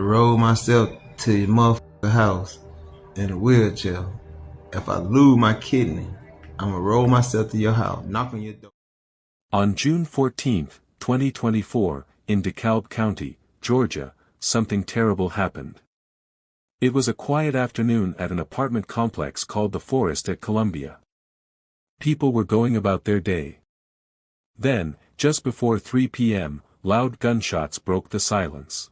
to roll myself to your motherfucking house in a wheelchair. If I lose my kidney, I'ma roll myself to your house, knock on your door. On June 14, 2024, in DeKalb County, Georgia, something terrible happened. It was a quiet afternoon at an apartment complex called the Forest at Columbia. People were going about their day. Then, just before 3 p.m., loud gunshots broke the silence.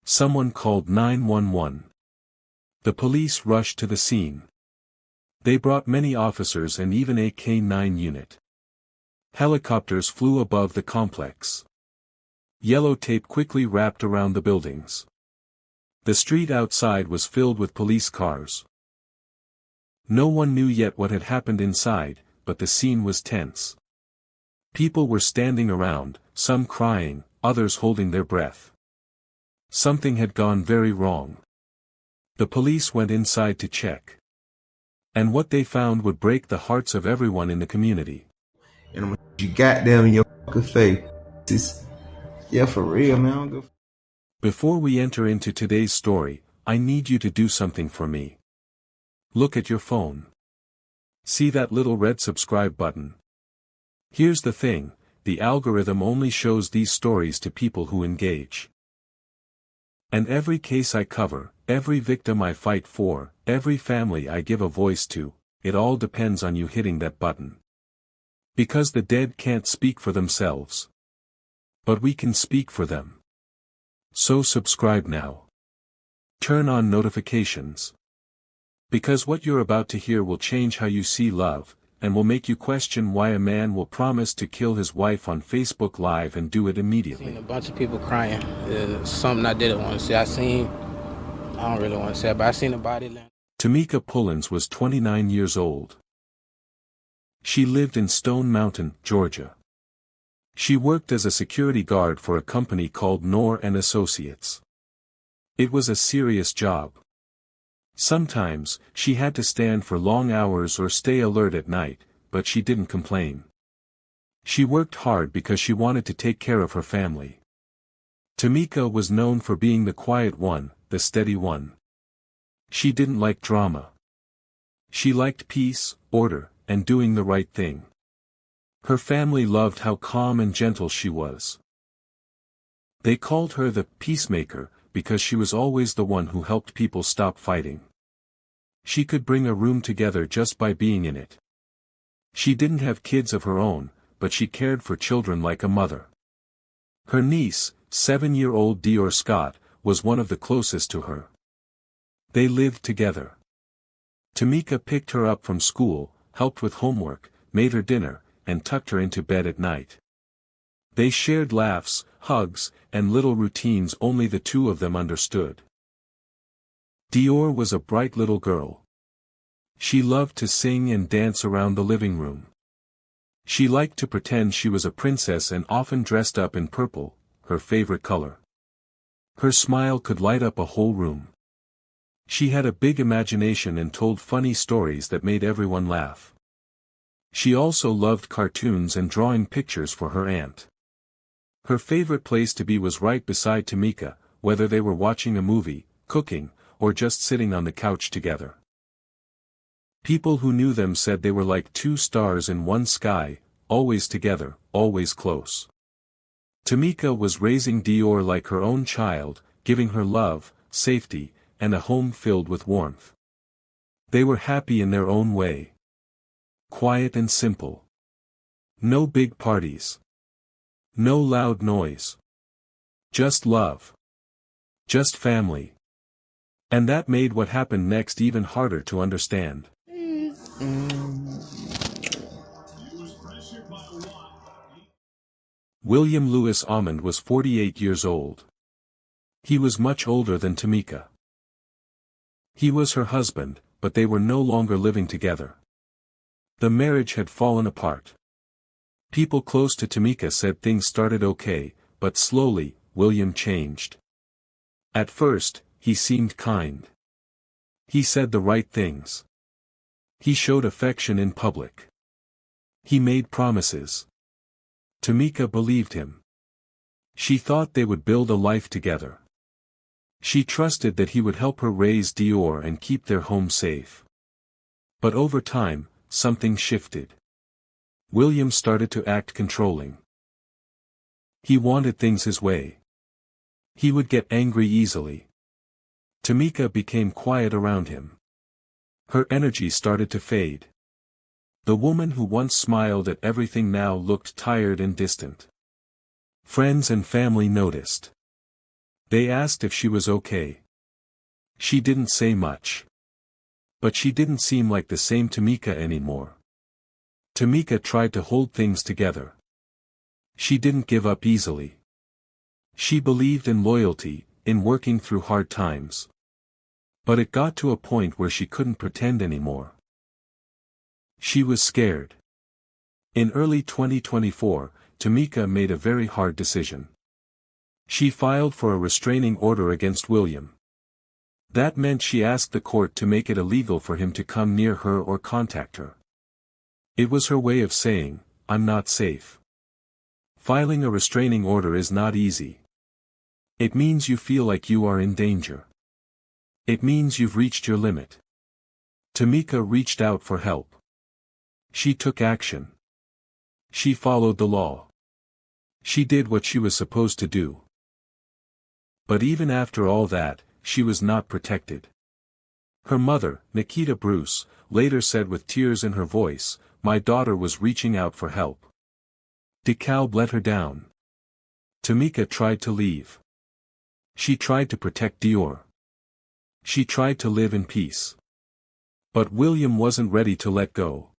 Someone called 911. The police rushed to the scene. They brought many officers and even a K-9 unit. Helicopters flew above the complex. Yellow tape quickly wrapped around the buildings. The street outside was filled with police cars. No one knew yet what had happened inside, but the scene was tense. People were standing around, some crying, others holding their breath. Something had gone very wrong. The police went inside to check. And what they found would break the hearts of everyone in the community. And I'm you goddamn in your fucking face. Yeah, for real, man. I don't give. Before we enter into today's story, I need you to do something for me. Look at your phone. See that little red subscribe button? Here's the thing, the algorithm only shows these stories to people who engage. And every case I cover, every victim I fight for, every family I give a voice to, it all depends on you hitting that button. Because the dead can't speak for themselves. But we can speak for them. So subscribe now. Turn on notifications. Because what you're about to hear will change how you see love, and will make you question why a man will promise to kill his wife on Facebook Live and do it immediately. Seen a bunch of people crying. Something I didn't want to see. I don't really want to say it, but I seen a body land. Tomika Pullins was 29 years old. She lived in Stone Mountain, Georgia. She worked as a security guard for a company called Knorr and Associates. It was a serious job. Sometimes, she had to stand for long hours or stay alert at night, but she didn't complain. She worked hard because she wanted to take care of her family. Tomika was known for being the quiet one, the steady one. She didn't like drama. She liked peace, order, and doing the right thing. Her family loved how calm and gentle she was. They called her the peacemaker, because she was always the one who helped people stop fighting. She could bring a room together just by being in it. She didn't have kids of her own, but she cared for children like a mother. Her niece, 7-year-old Dior Scott, was one of the closest to her. They lived together. Tomika picked her up from school, helped with homework, made her dinner, and tucked her into bed at night. They shared laughs, hugs, and little routines only the two of them understood. Dior was a bright little girl. She loved to sing and dance around the living room. She liked to pretend she was a princess and often dressed up in purple, her favorite color. Her smile could light up a whole room. She had a big imagination and told funny stories that made everyone laugh. She also loved cartoons and drawing pictures for her aunt. Her favorite place to be was right beside Tomika, whether they were watching a movie, cooking, or just sitting on the couch together. People who knew them said they were like two stars in one sky, always together, always close. Tomika was raising Dior like her own child, giving her love, safety, and a home filled with warmth. They were happy in their own way. Quiet and simple. No big parties. No loud noise. Just love. Just family. And that made what happened next even harder to understand. William Lewis Almond was 48 years old. He was much older than Tomika. He was her husband, but they were no longer living together. The marriage had fallen apart. People close to Tomika said things started okay, but slowly, William changed. At first, he seemed kind. He said the right things. He showed affection in public. He made promises. Tomika believed him. She thought they would build a life together. She trusted that he would help her raise Dior and keep their home safe. But over time, something shifted. William started to act controlling. He wanted things his way. He would get angry easily. Tomika became quiet around him. Her energy started to fade. The woman who once smiled at everything now looked tired and distant. Friends and family noticed. They asked if she was okay. She didn't say much. But she didn't seem like the same Tomika anymore. Tomika tried to hold things together. She didn't give up easily. She believed in loyalty, in working through hard times. But it got to a point where she couldn't pretend anymore. She was scared. In early 2024, Tomika made a very hard decision. She filed for a restraining order against William. That meant she asked the court to make it illegal for him to come near her or contact her. It was her way of saying, "I'm not safe." Filing a restraining order is not easy. It means you feel like you are in danger. It means you've reached your limit. Tomika reached out for help. She took action. She followed the law. She did what she was supposed to do. But even after all that, she was not protected. Her mother, Nikita Bruce, later said with tears in her voice, "My daughter was reaching out for help. DeKalb let her down." Tomika tried to leave. She tried to protect Dior. She tried to live in peace. But William wasn't ready to let go.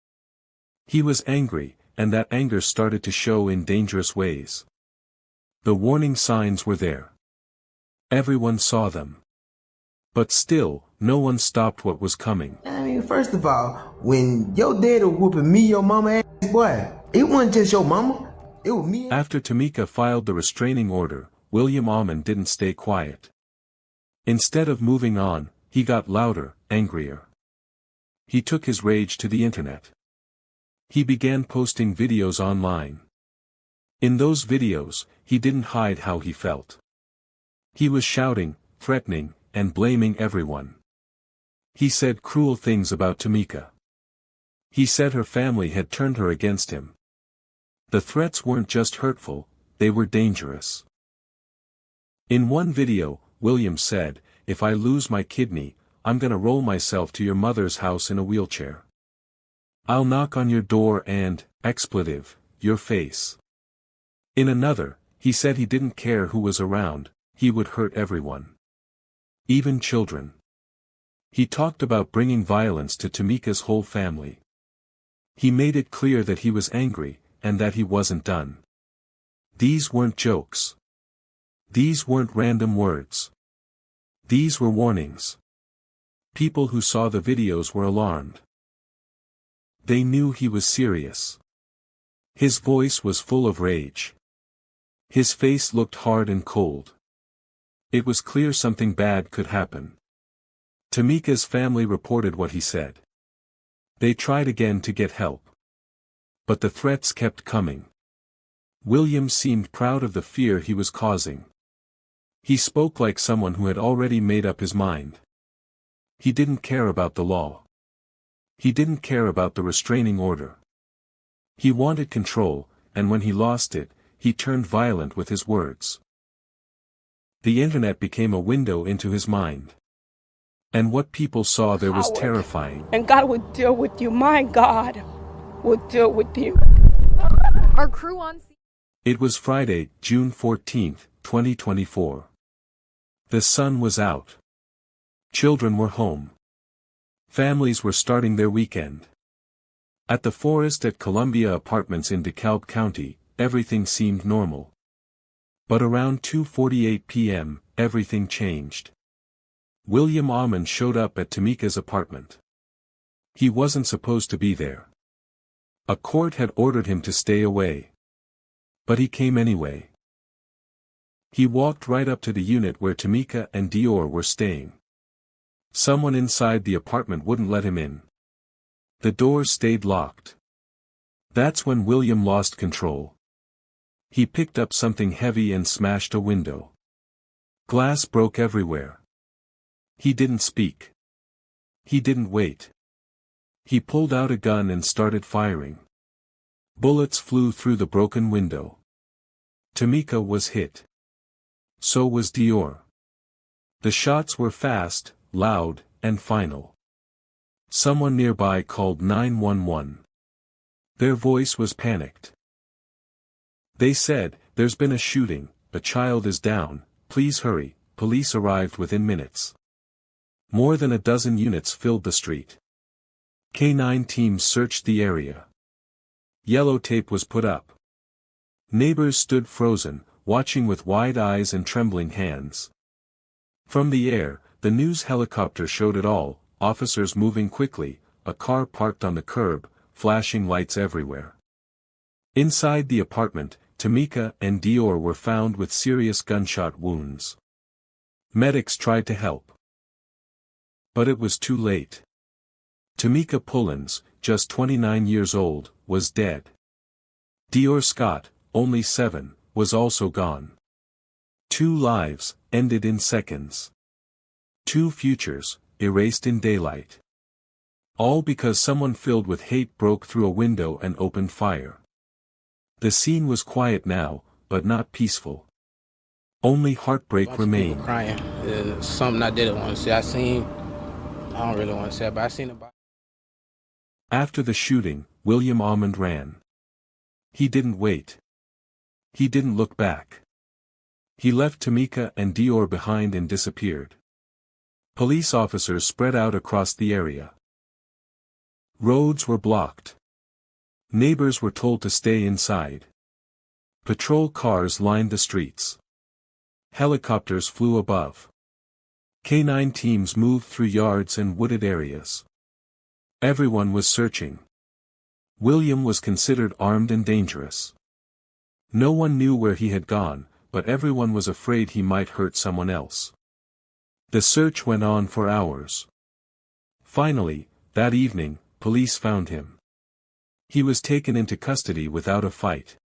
He was angry, and that anger started to show in dangerous ways. The warning signs were there. Everyone saw them. But still, no one stopped what was coming. I mean, first of all, when your dad was whooping me, your mama ass, boy, it wasn't just your mama, it was me. After Tomika filed the restraining order, William Almond didn't stay quiet. Instead of moving on, he got louder, angrier. He took his rage to the internet. He began posting videos online. In those videos, he didn't hide how he felt. He was shouting, threatening, and blaming everyone. He said cruel things about Tomika. He said her family had turned her against him. The threats weren't just hurtful, they were dangerous. In one video, William said, "If I lose my kidney, I'm gonna roll myself to your mother's house in a wheelchair. I'll knock on your door and, expletive, your face." In another, he said he didn't care who was around, he would hurt everyone. Even children. He talked about bringing violence to Tomika's whole family. He made it clear that he was angry, and that he wasn't done. These weren't jokes. These weren't random words. These were warnings. People who saw the videos were alarmed. They knew he was serious. His voice was full of rage. His face looked hard and cold. It was clear something bad could happen. Tomika's family reported what he said. They tried again to get help. But the threats kept coming. William seemed proud of the fear he was causing. He spoke like someone who had already made up his mind. He didn't care about the law. He didn't care about the restraining order. He wanted control, and when he lost it, he turned violent with his words. The internet became a window into his mind. And what people saw there was terrifying. And God would deal with you. My God would deal with you. Our crew on... It was Friday, June 14, 2024. The sun was out. Children were home. Families were starting their weekend. At the Forest at Columbia Apartments in DeKalb County, everything seemed normal. But around 2:48 p.m., everything changed. William Almond showed up at Tomika's apartment. He wasn't supposed to be there. A court had ordered him to stay away. But he came anyway. He walked right up to the unit where Tomika and Dior were staying. Someone inside the apartment wouldn't let him in. The door stayed locked. That's when William lost control. He picked up something heavy and smashed a window. Glass broke everywhere. He didn't speak. He didn't wait. He pulled out a gun and started firing. Bullets flew through the broken window. Tomika was hit. So was Dior. The shots were fast, loud, and final. Someone nearby called 911. Their voice was panicked. They said, "There's been a shooting, a child is down, please hurry." Police arrived within minutes. More than a dozen units filled the street. K9 teams searched the area. Yellow tape was put up. Neighbors stood frozen, watching with wide eyes and trembling hands. From the air, the news helicopter showed it all, officers moving quickly, a car parked on the curb, flashing lights everywhere. Inside the apartment, Tomika and Dior were found with serious gunshot wounds. Medics tried to help. But it was too late. Tomika Pullins, just 29 years old, was dead. Dior Scott, only 7, was also gone. 2 lives, ended in seconds. 2 futures, erased in daylight. All because someone filled with hate broke through a window and opened fire. The scene was quiet now, but not peaceful. Only heartbreak remained. Crying. Something I didn't want to say. I don't really want to say it, but I seen about. After the shooting, William Almond ran. He didn't wait. He didn't look back. He left Tomika and Dior behind and disappeared. Police officers spread out across the area. Roads were blocked. Neighbors were told to stay inside. Patrol cars lined the streets. Helicopters flew above. K9 teams moved through yards and wooded areas. Everyone was searching. William was considered armed and dangerous. No one knew where he had gone, but everyone was afraid he might hurt someone else. The search went on for hours. Finally, that evening, police found him. He was taken into custody without a fight.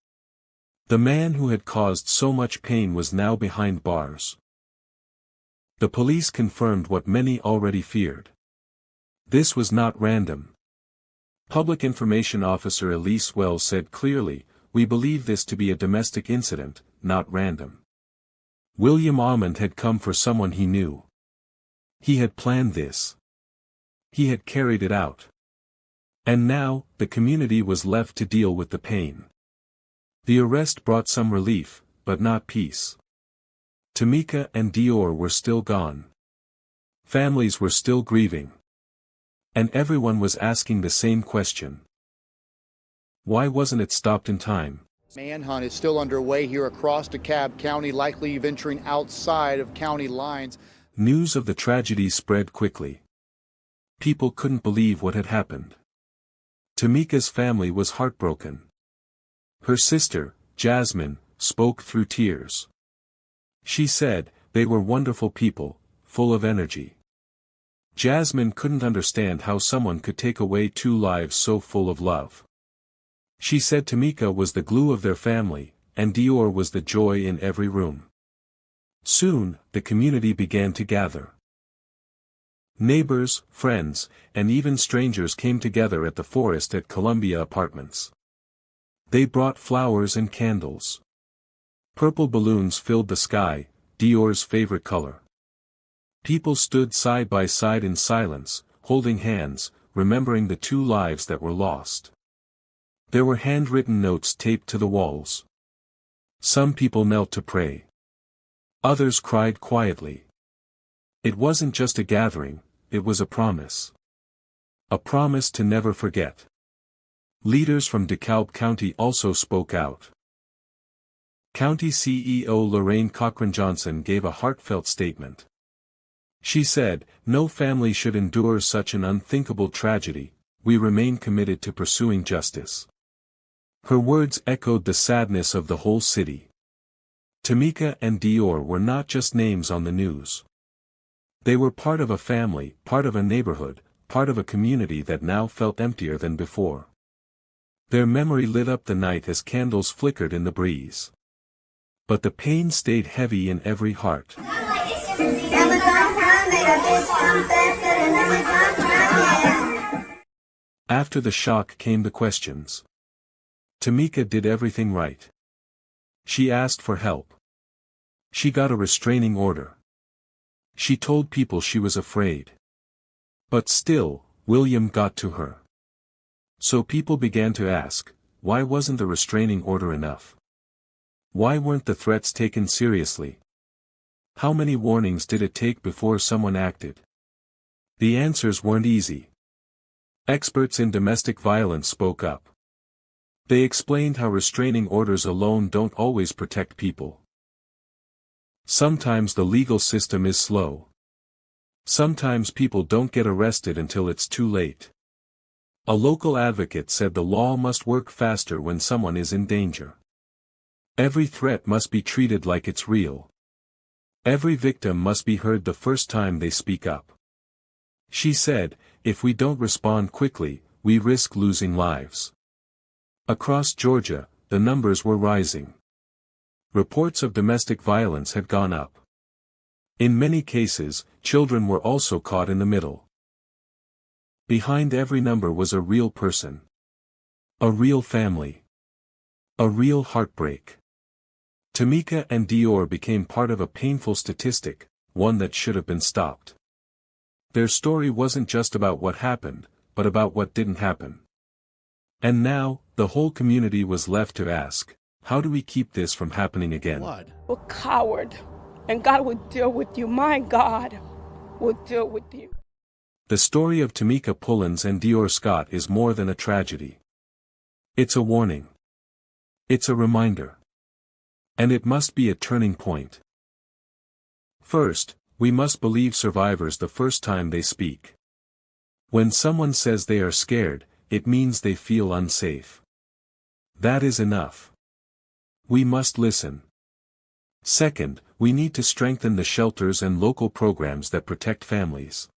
The man who had caused so much pain was now behind bars. The police confirmed what many already feared. This was not random. Public Information Officer Elise Wells said clearly, "We believe this to be a domestic incident, not random." William Almond had come for someone he knew. He had planned this. He had carried it out. And now, the community was left to deal with the pain. The arrest brought some relief, but not peace. Tomika and Dior were still gone. Families were still grieving. And everyone was asking the same question. Why wasn't it stopped in time? Manhunt is still underway here across DeKalb County, likely venturing outside of county lines. News of the tragedy spread quickly. People couldn't believe what had happened. Tomika's family was heartbroken. Her sister, Jasmine, spoke through tears. She said, "They were wonderful people, full of energy." Jasmine couldn't understand how someone could take away 2 lives so full of love. She said Tomika was the glue of their family, and Dior was the joy in every room. Soon, the community began to gather. Neighbors, friends, and even strangers came together at the Forest at Columbia Apartments. They brought flowers and candles. Purple balloons filled the sky, Dior's favorite color. People stood side by side in silence, holding hands, remembering the 2 lives that were lost. There were handwritten notes taped to the walls. Some people knelt to pray. Others cried quietly. It wasn't just a gathering, it was a promise. A promise to never forget. Leaders from DeKalb County also spoke out. County CEO Lorraine Cochran-Johnson gave a heartfelt statement. She said, "No family should endure such an unthinkable tragedy. We remain committed to pursuing justice." Her words echoed the sadness of the whole city. Tomika and Dior were not just names on the news. They were part of a family, part of a neighborhood, part of a community that now felt emptier than before. Their memory lit up the night as candles flickered in the breeze. But the pain stayed heavy in every heart. After the shock came the questions. Tomika did everything right. She asked for help. She got a restraining order. She told people she was afraid. But still, William got to her. So people began to ask, why wasn't the restraining order enough? Why weren't the threats taken seriously? How many warnings did it take before someone acted? The answers weren't easy. Experts in domestic violence spoke up. They explained how restraining orders alone don't always protect people. Sometimes the legal system is slow. Sometimes people don't get arrested until it's too late. A local advocate said the law must work faster when someone is in danger. Every threat must be treated like it's real. Every victim must be heard the first time they speak up. She said, if we don't respond quickly, we risk losing lives. Across Georgia, the numbers were rising. Reports of domestic violence had gone up. In many cases, children were also caught in the middle. Behind every number was a real person. A real family. A real heartbreak. Tomika and Dior became part of a painful statistic, one that should have been stopped. Their story wasn't just about what happened, but about what didn't happen. And now, the whole community was left to ask, how do we keep this from happening again? You're a coward, and God will deal with you. My God will deal with you. The story of Tomika Pullins and Dior Scott is more than a tragedy. It's a warning. It's a reminder. And it must be a turning point. First, we must believe survivors the first time they speak. When someone says they are scared, it means they feel unsafe. That is enough. We must listen. Second, we need to strengthen the shelters and local programs that protect families.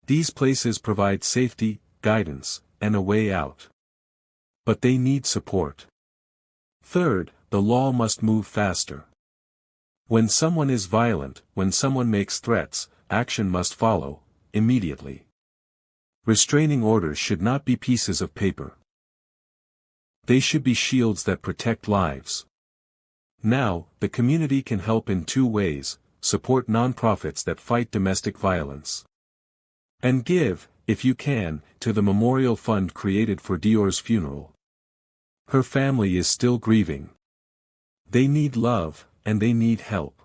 These places provide safety, guidance, and a way out. But they need support. Third, the law must move faster. When someone is violent, when someone makes threats, action must follow, immediately. Restraining orders should not be pieces of paper. They should be shields that protect lives. Now, the community can help in two ways: support nonprofits that fight domestic violence. And give, if you can, to the memorial fund created for Dior's funeral. Her family is still grieving. They need love, and they need help.